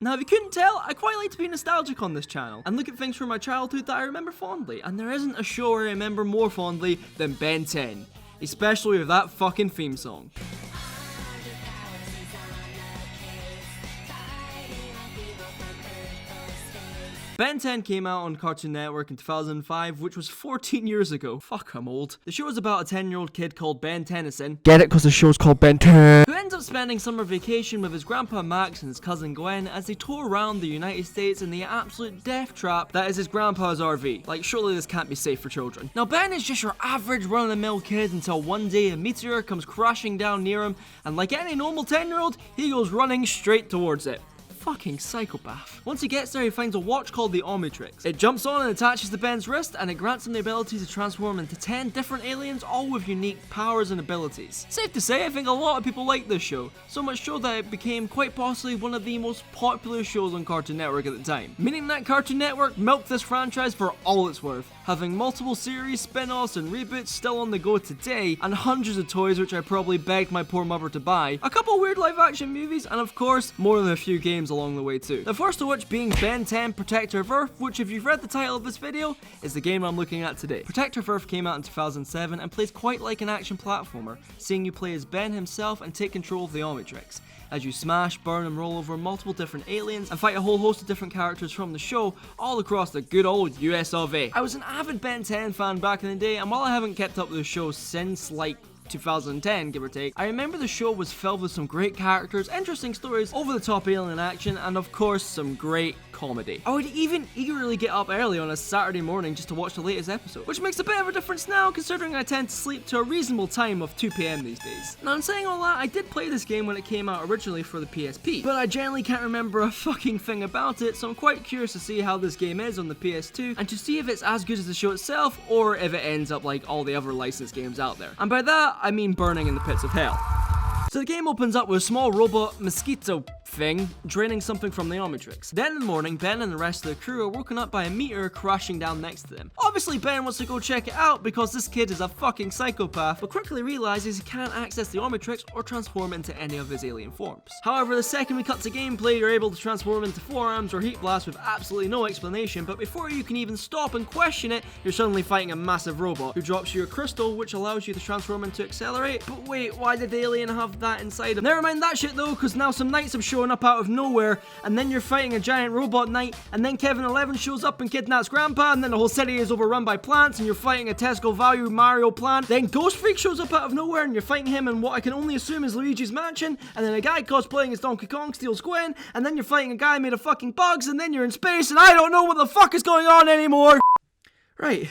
Now, if you couldn't tell, I quite like to be nostalgic on this channel and look at things from my childhood that I remember fondly, and there isn't a show I remember more fondly than Ben 10, especially with that fucking theme song. Ben 10 came out on Cartoon Network in 2005, which was 14 years ago. Fuck, I'm old. The show is about a 10-year-old kid called Ben Tennyson. Get it? Because the show's called Ben 10. Who ends up spending summer vacation with his grandpa Max and his cousin Gwen as they tour around the United States in the absolute death trap that is his grandpa's RV. Like, surely this can't be safe for children. Now, Ben is just your average run-of-the-mill kid until one day a meteor comes crashing down near him, and like any normal 10-year-old, he goes running straight towards it. Fucking psychopath. Once he gets there, he finds a watch called the Omnitrix. It jumps on and attaches to Ben's wrist, and it grants him the ability to transform into 10 different aliens, all with unique powers and abilities. Safe to say, I think a lot of people like this show, so much so that it became quite possibly one of the most popular shows on Cartoon Network at the time. Meaning that Cartoon Network milked this franchise for all it's worth, having multiple series, spin-offs, and reboots still on the go today, and hundreds of toys which I probably begged my poor mother to buy, a couple weird live-action movies, and of course, more than a few games along the way too. The first of which being Ben 10 Protector of Earth, which if you've read the title of this video, is the game I'm looking at today. Protector of Earth came out in 2007 and plays quite like an action platformer, seeing you play as Ben himself and take control of the Omnitrix, as you smash, burn and roll over multiple different aliens and fight a whole host of different characters from the show all across the good old US of A. I was an avid Ben 10 fan back in the day, and while I haven't kept up with the show since like 2010, give or take, I remember the show was filled with some great characters, interesting stories, over-the-top alien action, and of course some great comedy. I would even eagerly get up early on a Saturday morning just to watch the latest episode, which makes a bit of a difference now considering I tend to sleep to a reasonable time of 2 PM these days. Now, in saying all that, I did play this game when it came out originally for the PSP, but I generally can't remember a fucking thing about it, so I'm quite curious to see how this game is on the PS2 and to see if it's as good as the show itself or if it ends up like all the other licensed games out there. And by that, I mean burning in the pits of hell. So the game opens up with a small robot mosquito thing draining something from the Omnitrix. Then in the morning, Ben and the rest of the crew are woken up by a meteor crashing down next to them. Obviously, Ben wants to go check it out because this kid is a fucking psychopath, but quickly realizes he can't access the Omnitrix or transform into any of his alien forms. However, the second we cut to gameplay, you're able to transform into forearms or heat blasts with absolutely no explanation, but before you can even stop and question it, you're suddenly fighting a massive robot who drops you a crystal which allows you to transform into accelerate. But wait, why did the alien have that inside him? Never mind that shit though, because now some knights have shown up out of nowhere, and then you're fighting a giant robot knight, and then Kevin 11 shows up and kidnaps Grandpa, and then the whole city is overrun by plants, and you're fighting a Tesco value Mario plant. Then Ghost Freak shows up out of nowhere, and you're fighting him in what I can only assume is Luigi's mansion, and then a guy cosplaying as Donkey Kong steals Gwen, and then you're fighting a guy made of fucking bugs, and then you're in space, and I don't know what the fuck is going on anymore! Right,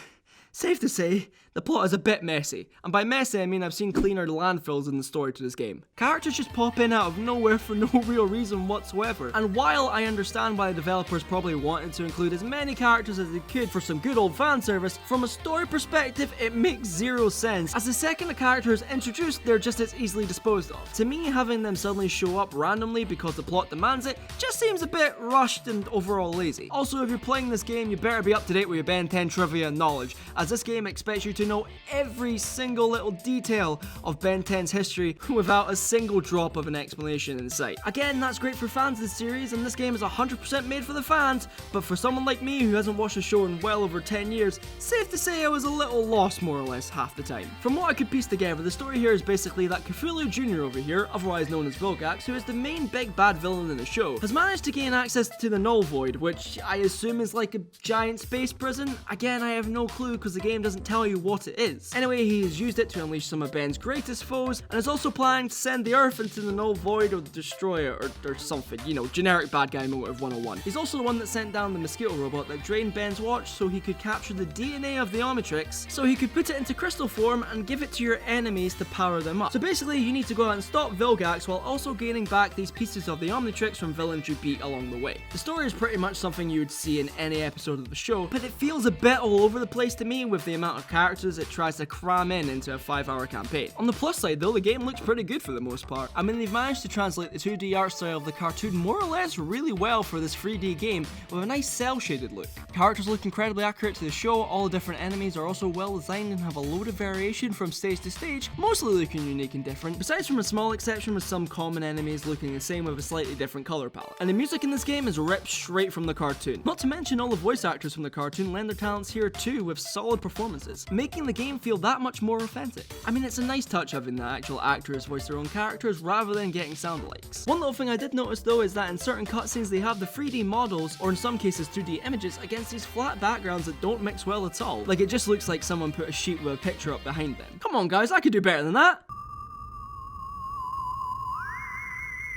safe to say, the plot is a bit messy, and by messy I mean I've seen cleaner landfills in the story to this game. Characters just pop in out of nowhere for no real reason whatsoever, and while I understand why the developers probably wanted to include as many characters as they could for some good old fan service, from a story perspective it makes zero sense, as the second a character is introduced they're just as easily disposed of. To me, having them suddenly show up randomly because the plot demands it just seems a bit rushed and overall lazy. Also, if you're playing this game you better be up to date with your Ben 10 trivia and knowledge, as this game expects you to know every single little detail of Ben 10's history without a single drop of an explanation in sight. Again, that's great for fans of the series, and this game is 100% made for the fans, but for someone like me who hasn't watched the show in well over 10 years, safe to say I was a little lost more or less half the time. From what I could piece together, the story here is basically that Cthulhu Jr. over here, otherwise known as Vilgax, who is the main big bad villain in the show, has managed to gain access to the Null Void, which I assume is like a giant space prison. Again, I have no clue because the game doesn't tell you what it is. Anyway, he has used it to unleash some of Ben's greatest foes, and is also planning to send the Earth into the Null Void or destroy it, or something, you know, generic bad guy motive 101. He's also the one that sent down the mosquito robot that drained Ben's watch so he could capture the DNA of the Omnitrix, so he could put it into crystal form and give it to your enemies to power them up. So basically, you need to go out and stop Vilgax while also gaining back these pieces of the Omnitrix from villains you beat along the way. The story is pretty much something you would see in any episode of the show, but it feels a bit all over the place to me with the amount of characters characters it tries to cram into a 5-hour campaign. On the plus side though, the game looks pretty good for the most part. I mean, they've managed to translate the 2D art style of the cartoon more or less really well for this 3D game with a nice cel-shaded look. Characters look incredibly accurate to the show, all the different enemies are also well designed and have a load of variation from stage to stage, mostly looking unique and different, besides from a small exception with some common enemies looking the same with a slightly different color palette. And the music in this game is ripped straight from the cartoon. Not to mention all the voice actors from the cartoon lend their talents here too with solid performances, making the game feel that much more authentic. I mean, it's a nice touch having the actual actors voice their own characters rather than getting sound-alikes. One little thing I did notice though is that in certain cutscenes they have the 3D models, or in some cases 2D images, against these flat backgrounds that don't mix well at all. Like, it just looks like someone put a sheet with a picture up behind them. Come on guys, I could do better than that!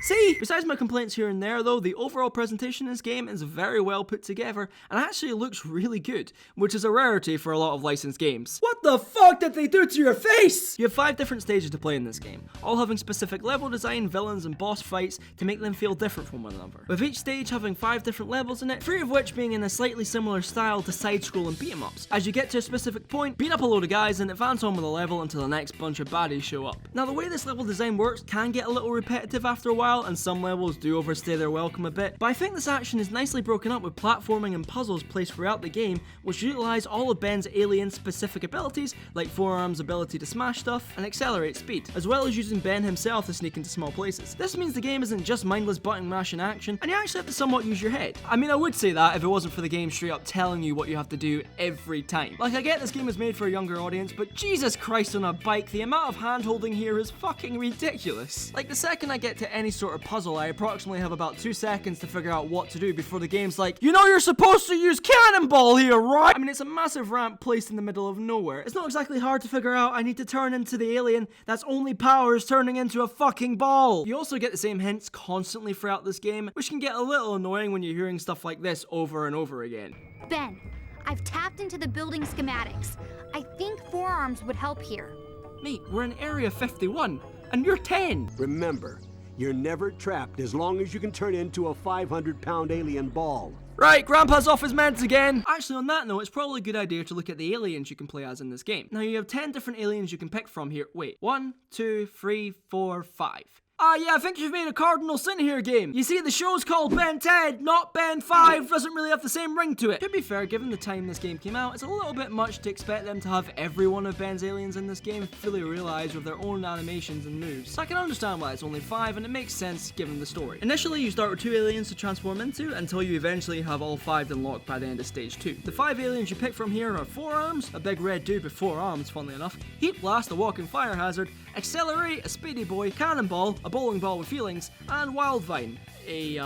See? Besides my complaints here and there though, the overall presentation in this game is very well put together and actually looks really good, which is a rarity for a lot of licensed games. What the fuck did they do to your face? You have 5 different stages to play in this game, all having specific level design, villains and boss fights to make them feel different from one another. With each stage having 5 different levels in it, 3 of which being in a slightly similar style to side-scrolling beat-em-ups. As you get to a specific point, beat up a load of guys and advance on with the level until the next bunch of baddies show up. Now the way this level design works can get a little repetitive after a while, and some levels do overstay their welcome a bit, but I think this action is nicely broken up with platforming and puzzles placed throughout the game, which utilize all of Ben's alien specific abilities, like Forearm's ability to smash stuff and accelerate speed, as well as using Ben himself to sneak into small places. This means the game isn't just mindless button mashing action, and you actually have to somewhat use your head. I mean, I would say that if it wasn't for the game straight up telling you what you have to do every time. Like, I get this game is made for a younger audience, but Jesus Christ on a bike, the amount of hand-holding here is fucking ridiculous. Like, the second I get to any sort of puzzle, I approximately have about 2 seconds to figure out what to do before the game's like, you know you're supposed to use cannonball here, right? I mean, it's a massive ramp placed in the middle of nowhere. It's not exactly hard to figure out I need to turn into the alien that's only powers turning into a fucking ball. You also get the same hints constantly throughout this game, which can get a little annoying when you're hearing stuff like this over and over again. Ben, I've tapped into the building schematics. I think Forearms would help here. Mate, we're in Area 51, and you're 10. Remember, you're never trapped as long as you can turn into a 500-pound alien ball. Right, Grandpa's off his meds again! Actually, on that note, it's probably a good idea to look at the aliens you can play as in this game. Now, you have 10 different aliens you can pick from here. Wait, 1, 2, 3, 4, 5. Yeah, I think you've made a cardinal sin here, game. You see, the show's called Ben 10, not Ben 5. Doesn't really have the same ring to it. To be fair, given the time this game came out, it's a little bit much to expect them to have every one of Ben's aliens in this game fully realized with their own animations and moves. So I can understand why it's only 5, and it makes sense given the story. Initially, you start with 2 aliens to transform into, until you eventually have all 5 unlocked by the end of stage 2. The 5 aliens you pick from here are Forearms, a big red dude with 4 arms, funnily enough, Heat Blast, a walking fire hazard, Accelerate, a speedy boy, Cannonball, a bowling ball with feelings, and Wildvine, a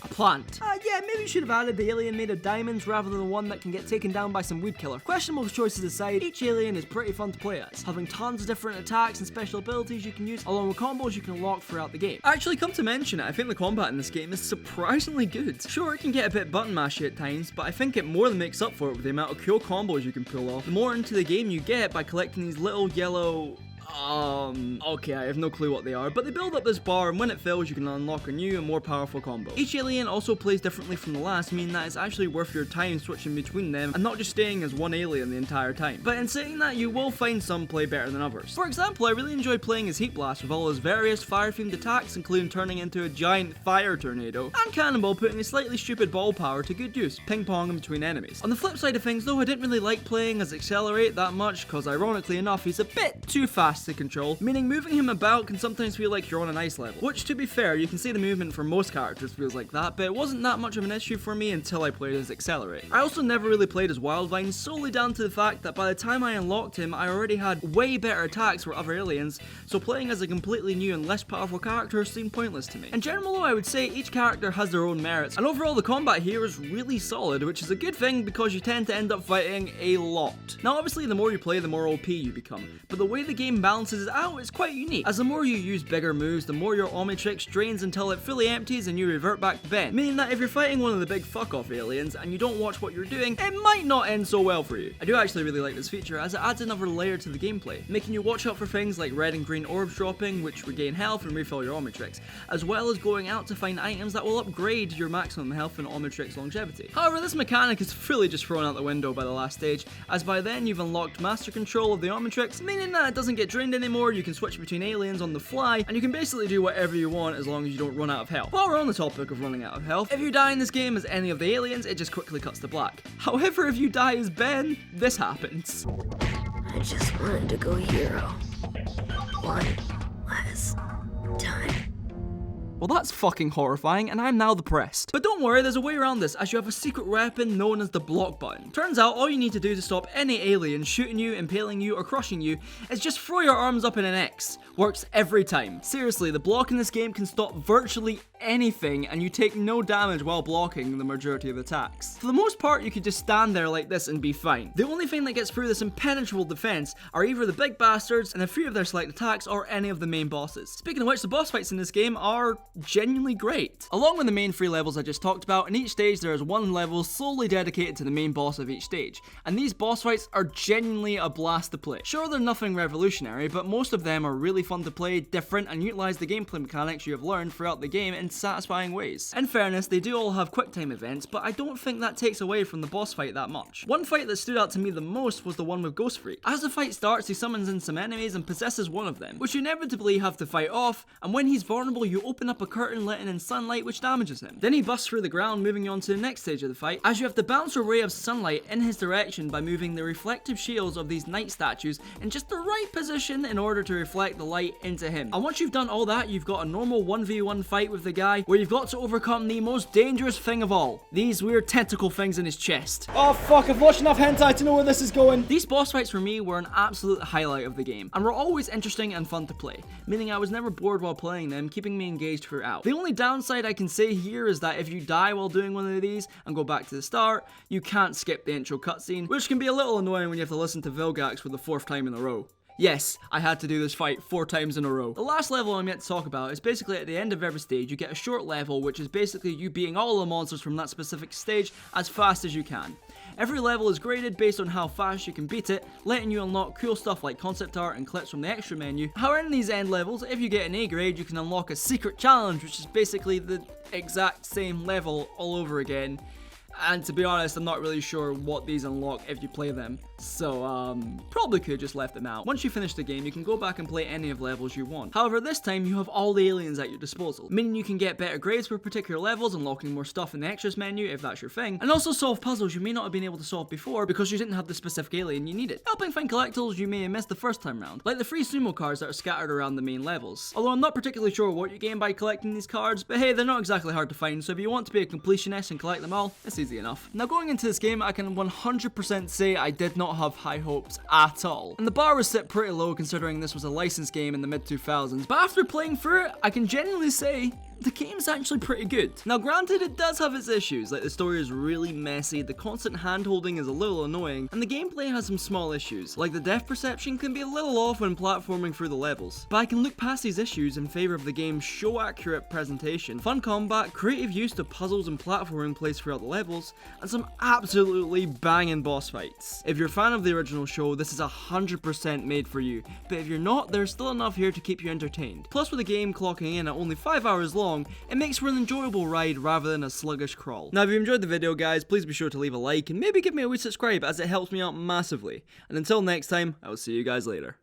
plant. Yeah, maybe you should have added the alien made of diamonds rather than the one that can get taken down by some weed killer. Questionable choices aside, each alien is pretty fun to play as, having tons of different attacks and special abilities you can use, along with combos you can unlock throughout the game. Actually, come to mention it, I think the combat in this game is surprisingly good. Sure, it can get a bit button mashy at times, but I think it more than makes up for it with the amount of cool combos you can pull off. The more into the game you get by collecting these little yellow... okay, I have no clue what they are, but they build up this bar, and when it fills, you can unlock a new and more powerful combo. Each alien also plays differently from the last, meaning that it's actually worth your time switching between them, and not just staying as one alien the entire time. But in saying that, you will find some play better than others. For example, I really enjoy playing as Heat Blast with all his various fire-themed attacks, including turning into a giant fire tornado, and Cannonball putting his slightly stupid ball power to good use, ping-ponging between enemies. On the flip side of things though, I didn't really like playing as Accelerate that much, cause ironically enough, he's a bit too fast to control, meaning moving him about can sometimes feel like you're on an ice level. Which, to be fair, you can see the movement for most characters feels like that, but it wasn't that much of an issue for me until I played as Accelerate. I also never really played as Wildvine, solely down to the fact that by the time I unlocked him, I already had way better attacks for other aliens, so playing as a completely new and less powerful character seemed pointless to me. In general though, I would say each character has their own merits, and overall the combat here is really solid, which is a good thing because you tend to end up fighting a lot. Now obviously the more you play, the more OP you become, but the way the game balances it out, it's quite unique, as the more you use bigger moves, the more your Omnitrix drains until it fully empties and you revert back to Ben, meaning that if you're fighting one of the big fuck-off aliens and you don't watch what you're doing, it might not end so well for you. I do actually really like this feature as it adds another layer to the gameplay, making you watch out for things like red and green orbs dropping, which regain health and refill your Omnitrix, as well as going out to find items that will upgrade your maximum health and Omnitrix longevity. However, this mechanic is fully just thrown out the window by the last stage, as by then you've unlocked master control of the Omnitrix, meaning that it doesn't get drained anymore, you can switch between aliens on the fly, and you can basically do whatever you want as long as you don't run out of health. While we're on the topic of running out of health, if you die in this game as any of the aliens, it just quickly cuts to black. However, if you die as Ben, this happens. I just wanted to go hero. One last time. Well, that's fucking horrifying, and I'm now depressed. But don't worry, there's a way around this, as you have a secret weapon known as the block button. Turns out, all you need to do to stop any alien shooting you, impaling you, or crushing you is just throw your arms up in an X. Works every time. Seriously, the block in this game can stop virtually anything, and you take no damage while blocking the majority of attacks. For the most part, you could just stand there like this and be fine. The only thing that gets through this impenetrable defense are either the big bastards and a few of their select attacks, or any of the main bosses. Speaking of which, the boss fights in this game are genuinely great. Along with the main 3 levels I just talked about, in each stage there is one level solely dedicated to the main boss of each stage, and these boss fights are genuinely a blast to play. Sure, they're nothing revolutionary, but most of them are really fun to play, different, and utilize the gameplay mechanics you have learned throughout the game in satisfying ways. In fairness, they do all have quick time events, but I don't think that takes away from the boss fight that much. One fight that stood out to me the most was the one with Ghost Freak. As the fight starts, he summons in some enemies and possesses one of them, which you inevitably have to fight off, and when he's vulnerable, you open up a curtain letting in sunlight, which damages him. Then he busts through the ground, moving you on to the next stage of the fight, as you have to bounce a ray of sunlight in his direction by moving the reflective shields of these knight statues in just the right position in order to reflect the light into him. And once you've done all that, you've got a normal 1v1 fight with the guy, where you've got to overcome the most dangerous thing of all, these weird tentacle things in his chest. Oh fuck, I've watched enough hentai to know where this is going. These boss fights for me were an absolute highlight of the game, and were always interesting and fun to play, meaning I was never bored while playing them, keeping me engaged throughout. The only downside I can say here is that if you die while doing one of these and go back to the start, you can't skip the intro cutscene, which can be a little annoying when you have to listen to Vilgax for the 4th time in a row. Yes, I had to do this fight 4 times in a row. The last level I'm yet to talk about is basically at the end of every stage you get a short level, which is basically you beating all the monsters from that specific stage as fast as you can. Every level is graded based on how fast you can beat it, letting you unlock cool stuff like concept art and clips from the extra menu. However, in these end levels, if you get an A grade, you can unlock a secret challenge, which is basically the exact same level all over again. And to be honest, I'm not really sure what these unlock if you play them, so probably could have just left them out. Once you finish the game, you can go back and play any of levels you want. However, this time you have all the aliens at your disposal, meaning you can get better grades for particular levels, unlocking more stuff in the extras menu if that's your thing, and also solve puzzles you may not have been able to solve before because you didn't have the specific alien you needed, helping find collectibles you may have missed the first time round, like the free sumo cards that are scattered around the main levels. Although I'm not particularly sure what you gain by collecting these cards, but hey, they're not exactly hard to find, so if you want to be a completionist and collect them all, it's easy enough. Now, going into this game, I can 100% say I did not have high hopes at all, and the bar was set pretty low considering this was a licensed game in the mid-2000s, but after playing through it, I can genuinely say the game's actually pretty good. Now granted, it does have its issues, like the story is really messy, the constant hand-holding is a little annoying, and the gameplay has some small issues, like the depth perception can be a little off when platforming through the levels. But I can look past these issues in favour of the game's show-accurate presentation, fun combat, creative use of puzzles and platforming placed throughout the levels, and some absolutely banging boss fights. If you're a fan of the original show, this is 100% made for you, but if you're not, there's still enough here to keep you entertained. Plus, with the game clocking in at only 5 hours long, it makes for an enjoyable ride rather than a sluggish crawl. Now if you enjoyed the video guys, please be sure to leave a like and maybe give me a wee subscribe as it helps me out massively. And until next time, I will see you guys later.